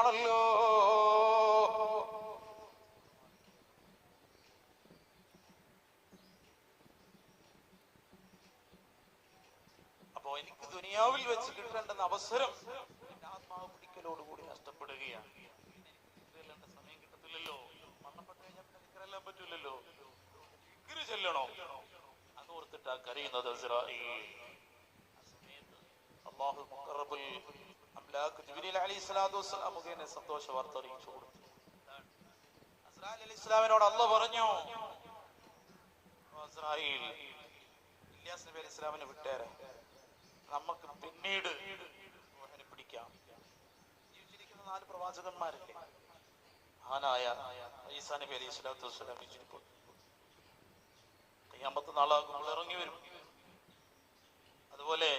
പറയുകയാണല്ലോ, അപ്പോ എനിക്ക് ദുനിയാവിൽ വെച്ച് കിട്ടേണ്ടുന്ന അവസരം എന്റെ ആത്മാവ് പിടിക്കലോടുകൂടി നഷ്ടപ്പെടുകയാണ്. എന്റെ സമയം കിട്ടത്തില്ലല്ലോ, മരണപ്പെട്ടു കഴിഞ്ഞാൽ പിന്നെ നിക്കറെല്ലാം പറ്റൂലല്ലോ, നിക്കറ് ചെല്ലണോ അതോർത്തിട്ടാ കരയുന്നത് ഇസ്രാഈൽ. ആ സമയത്ത് അല്ലാഹു മുഖറബുൽ അംലാഖ് ജിബ്രീൽ അലൈഹിസ്സലാത്തു വസ്സലാം മുഖേന സന്തോഷ വാർത്ത അറിയിച്ചു കൊടുത്തു. ഇസ്രായേൽ അലൈഹിസ്സലാമിനോട് അല്ലാഹു പറഞ്ഞു, ഇസ്രായേൽ ഇല്യാസ് നബി അലൈഹിസ്സലാമിനെ വിട്ടേരെ, നമുക്ക് പിന്നീട് നൂഹിനെ പിടിക്കാം. ജീവിച്ചിരിക്കുന്ന 4 പ്രവാചകന്മാരില്ലേ, മഹാനായ ഈസാ നബി അലൈഹി സ്വലാത്തു വസ്സലാം ജീവിച്ചിരിപ്പുണ്ട്. ഖിയാമത്ത് നാളാകുമ്പോൾ ഇറങ്ങി വരും. അതുപോലെ